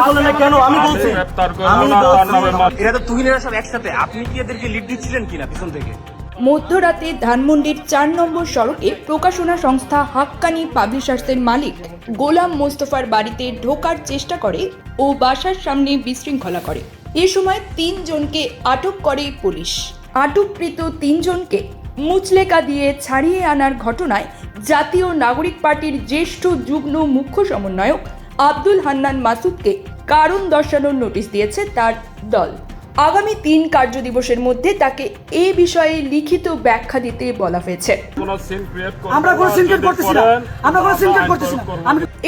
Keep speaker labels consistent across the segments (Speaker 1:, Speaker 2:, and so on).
Speaker 1: করলেন না কেন? আমি বলছি
Speaker 2: এরা তো তুহিনেরা সব একসাথে, আপনি কি এদেরকে লিড দিচ্ছিলেন কিনা পিছন থেকে?
Speaker 3: মধ্যরাতে ধানমন্ডির ৪ নম্বর সড়কে প্রকাশনা সংস্থা হাক্কানি পাবলিশার্সের মালিক গোলাম মোস্তফার বাড়িতে ঢোকার চেষ্টা করে ও বাসার সামনে বিশৃঙ্খলা করে। এ সময় ৩ জনকে আটক করে পুলিশ। আটককৃত ৩ জনকে মুচলেকা দিয়ে ছাড়িয়ে আনার ঘটনায় জাতীয় নাগরিক পার্টির জ্যেষ্ঠ যুগ্ম মুখ্য সমন্বয়ক আব্দুল হান্নান মাসুদকে কারণ দর্শানোর নোটিশ দিয়েছে তার দল। আগামী ৩ কার্যদিবসের মধ্যে তাকে এ বিষয়ে লিখিত ব্যাখ্যা দিতে বলা হয়েছে।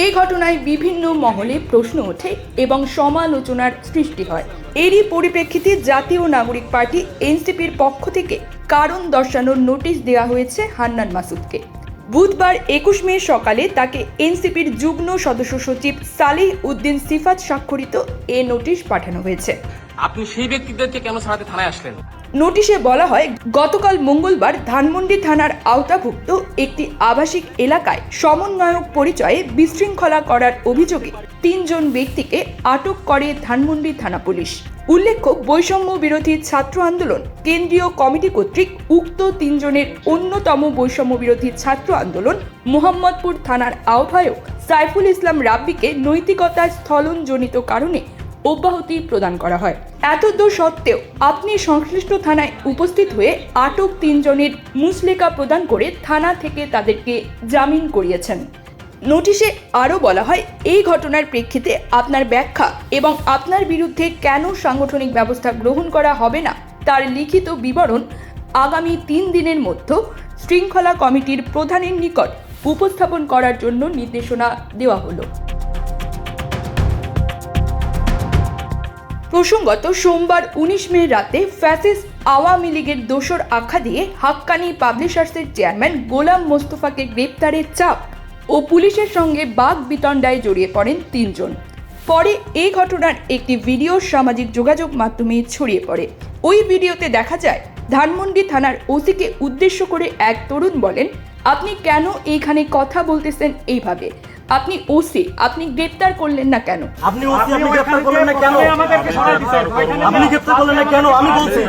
Speaker 3: এই ঘটনায় বিভিন্ন মহলে প্রশ্ন ওঠে এবং সমালোচনার সৃষ্টি হয়। এরই পরিপ্রেক্ষিতে জাতীয় নাগরিক পার্টি এনসিপির পক্ষ থেকে কারণ দর্শানোর নোটিশ দেওয়া হয়েছে হান্নান মাসুদকে। বুধবার ২১ মে সকালে তাকে এনসিপির যুগ্ম সদস্য সচিব সালেহ উদ্দিন সিফাত স্বাক্ষরিত এ নোটিশ পাঠানো হয়েছে।
Speaker 2: আপনি সেই ব্যক্তিদেরকে কেন ছাড়াতে থানায় আসলেন?
Speaker 3: নোটিশে বলা হয়, গতকাল মঙ্গলবার ধানমন্ডি থানার আওতাভুক্ত একটি আবাসিক এলাকায় সমন্বয়ক পরিচয়ে বিশৃঙ্খলা করার অভিযোগে ৩ জন ব্যক্তিকে আটক করে ধানমন্ডি থানা পুলিশ। উল্লেখ্য, বৈষম্য বিরোধী ছাত্র আন্দোলন কেন্দ্রীয় কমিটি কর্তৃক উক্ত ৩ জনের অন্যতম বৈষম্য বিরোধী ছাত্র আন্দোলন মোহাম্মদপুর থানার আহ্বায়ক সাইফুল ইসলাম রাব্বিকে নৈতিকতার স্থলনজনিত কারণে অব্যাহতি প্রদান করা হয়। এতদ সত্ত্বেও আপনি সংশ্লিষ্ট থানায় উপস্থিত হয়ে আটক ৩ জনের মুচলেকা প্রদান করে থানা থেকে তাদেরকে জামিন করিয়েছেন। নোটিশে আরও বলা হয়, এই ঘটনার প্রেক্ষিতে আপনার ব্যাখ্যা এবং আপনার বিরুদ্ধে কেন সাংগঠনিক ব্যবস্থা গ্রহণ করা হবে না তার লিখিত বিবরণ আগামী ৩ দিনের মধ্যে শৃঙ্খলা কমিটির প্রধানের নিকট উপস্থাপন করার জন্য নির্দেশনা দেওয়া হলো। প্রসঙ্গত, সোমবার ১৯ মে রাতে ফ্যাসিস্ট আওয়ামী লীগের দোসর আখ্যা দিয়ে হাক্কানি পাবলিশার্সের চেয়ারম্যান গোলাম মোস্তফাকে গ্রেপ্তারের চাপ ও পুলিশের সঙ্গে বাকবিতণ্ডায় জড়িয়ে পড়েন ৩ জন। পরে এই ঘটনার একটি ভিডিও সামাজিক যোগাযোগ মাধ্যমে ছড়িয়ে পড়ে। ওই ভিডিওতে দেখা যায়, ধানমন্ডি থানার ওসিকে উদ্দেশ্য করে এক তরুণ বলেন, আপনি কেন এইখানে কথা বলতেছেন এইভাবে? আপনি ওসি, আপনি গ্রেপ্তার করলেন না কেন?
Speaker 1: আপনি গ্রেপ্তার করলেন না কেন? আপনি গ্রেপ্তার করলেন না কেন? আমি বলছি